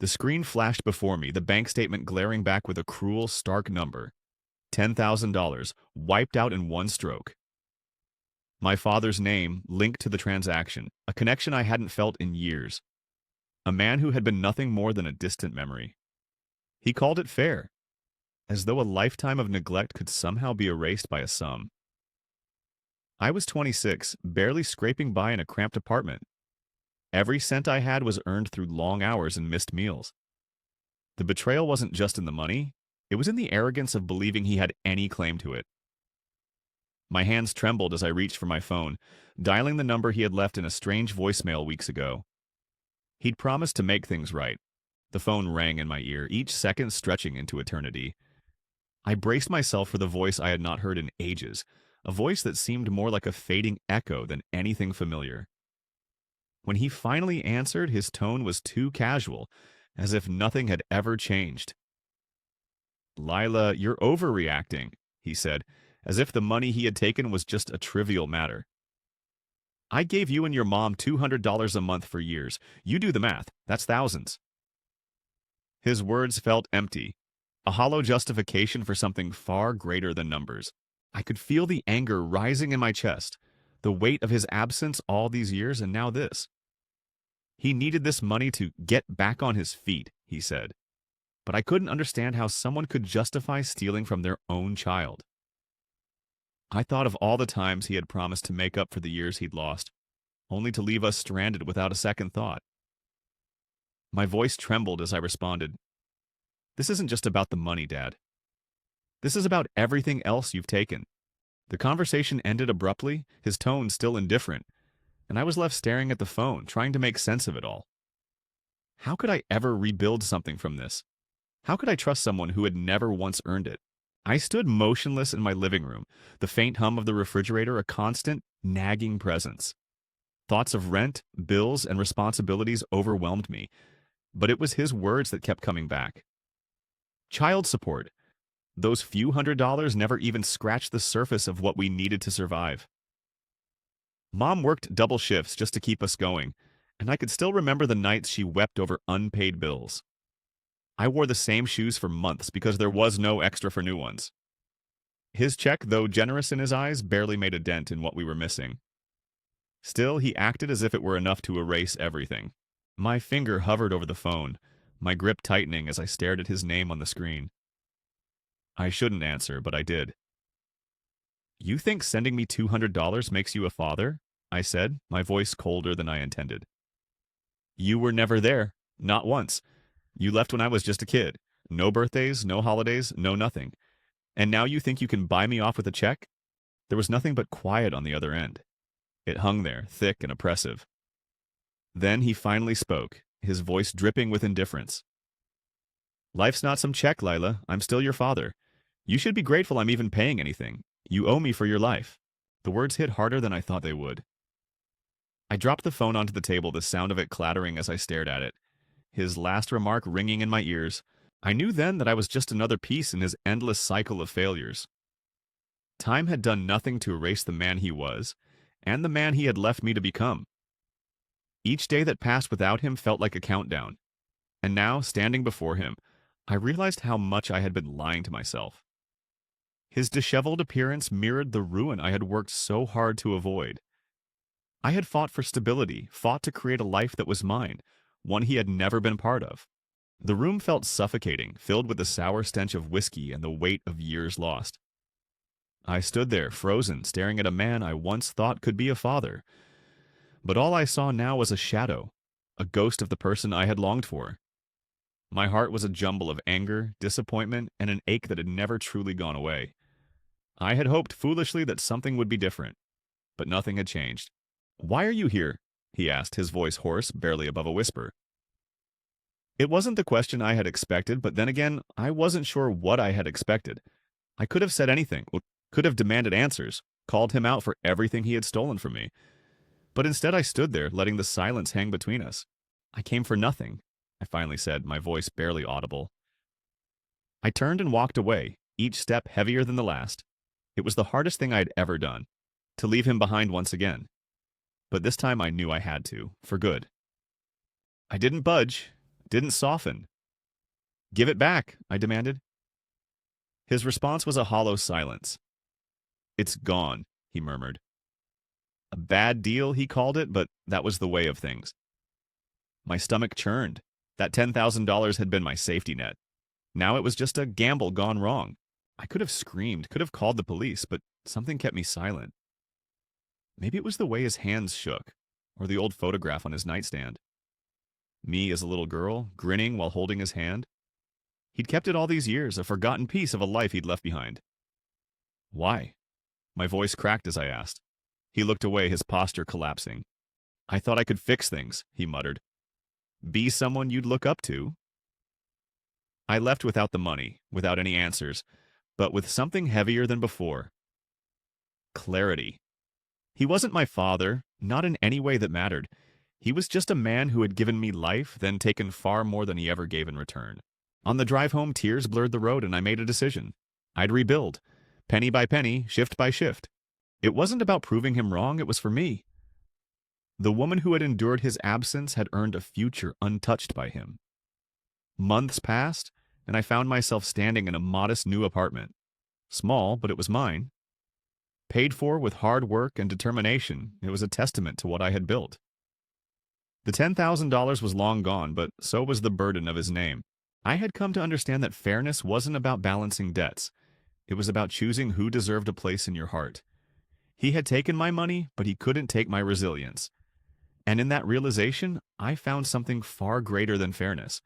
The screen flashed before me, the bank statement glaring back with a cruel, stark number. $10,000, wiped out in one stroke. My father's name linked to the transaction, a connection I hadn't felt in years. A man who had been nothing more than a distant memory. He called it fair, as though a lifetime of neglect could somehow be erased by a sum. I was 26, barely scraping by in a cramped apartment. Every cent I had was earned through long hours and missed meals. The betrayal wasn't just in the money, it was in the arrogance of believing he had any claim to it. My hands trembled as I reached for my phone, dialing the number he had left in a strange voicemail weeks ago. He'd promised to make things right. The phone rang in my ear, each second stretching into eternity. I braced myself for the voice I had not heard in ages, a voice that seemed more like a fading echo than anything familiar. When he finally answered, his tone was too casual, as if nothing had ever changed. "Lila, you're overreacting," he said, as if the money he had taken was just a trivial matter. "I gave you and your mom $200 a month for years. You do the math. That's thousands." His words felt empty, a hollow justification for something far greater than numbers. I could feel the anger rising in my chest, the weight of his absence all these years and now this. He needed this money to get back on his feet, he said. But I couldn't understand how someone could justify stealing from their own child. I thought of all the times he had promised to make up for the years he'd lost, only to leave us stranded without a second thought. My voice trembled as I responded, "This isn't just about the money, Dad. This is about everything else you've taken." The conversation ended abruptly, his tone still indifferent, and I was left staring at the phone, trying to make sense of it all. How could I ever rebuild something from this? How could I trust someone who had never once earned it? I stood motionless in my living room, the faint hum of the refrigerator a constant, nagging presence. Thoughts of rent, bills, and responsibilities overwhelmed me, but it was his words that kept coming back. Child support. Those few $100s never even scratched the surface of what we needed to survive. Mom worked double shifts just to keep us going, and I could still remember the nights she wept over unpaid bills. I wore the same shoes for months because there was no extra for new ones. His check, though generous in his eyes, barely made a dent in what we were missing. Still, he acted as if it were enough to erase everything. My finger hovered over the phone, my grip tightening as I stared at his name on the screen. I shouldn't answer, but I did. "You think sending me $200 makes you a father?" I said, my voice colder than I intended. "You were never there. Not once. You left when I was just a kid. No birthdays, no holidays, no nothing. And now you think you can buy me off with a check?" There was nothing but quiet on the other end. It hung there, thick and oppressive. Then he finally spoke, his voice dripping with indifference. "Life's not some check, Lila. I'm still your father. You should be grateful I'm even paying anything. You owe me for your life." The words hit harder than I thought they would. I dropped the phone onto the table, the sound of it clattering as I stared at it. His last remark ringing in my ears. I knew then that I was just another piece in his endless cycle of failures. Time had done nothing to erase the man he was, and the man he had left me to become. Each day that passed without him felt like a countdown. And now, standing before him, I realized how much I had been lying to myself. His disheveled appearance mirrored the ruin I had worked so hard to avoid. I had fought for stability, fought to create a life that was mine, one he had never been part of. The room felt suffocating, filled with the sour stench of whiskey and the weight of years lost. I stood there, frozen, staring at a man I once thought could be a father. But all I saw now was a shadow, a ghost of the person I had longed for. My heart was a jumble of anger, disappointment, and an ache that had never truly gone away. I had hoped foolishly that something would be different, but nothing had changed. "Why are you here?" he asked, his voice hoarse, barely above a whisper. It wasn't the question I had expected, but then again, I wasn't sure what I had expected. I could have said anything, could have demanded answers, called him out for everything he had stolen from me. But instead I stood there, letting the silence hang between us. "I came for nothing," I finally said, my voice barely audible. I turned and walked away, each step heavier than the last. It was the hardest thing I had ever done, to leave him behind once again. But this time I knew I had to, for good. I didn't budge, didn't soften. "Give it back," I demanded. His response was a hollow silence. "It's gone," he murmured. A bad deal, he called it, but that was the way of things. My stomach churned. That $10,000 had been my safety net. Now it was just a gamble gone wrong. I could have screamed, could have called the police, but something kept me silent. Maybe it was the way his hands shook, or the old photograph on his nightstand. Me as a little girl, grinning while holding his hand. He'd kept it all these years, a forgotten piece of a life he'd left behind. "Why?" My voice cracked as I asked. He looked away, his posture collapsing. "I thought I could fix things," he muttered. "Be someone you'd look up to." I left without the money, without any answers, but with something heavier than before. Clarity. He wasn't my father, not in any way that mattered. He was just a man who had given me life, then taken far more than he ever gave in return. On the drive home, tears blurred the road, and I made a decision. I'd rebuild, penny by penny, shift by shift. It wasn't about proving him wrong, it was for me. The woman who had endured his absence had earned a future untouched by him. Months passed, and I found myself standing in a modest new apartment. Small, but it was mine. Paid for with hard work and determination, it was a testament to what I had built. The $10,000 was long gone, but so was the burden of his name. I had come to understand that fairness wasn't about balancing debts. It was about choosing who deserved a place in your heart. He had taken my money, but he couldn't take my resilience. And in that realization, I found something far greater than fairness.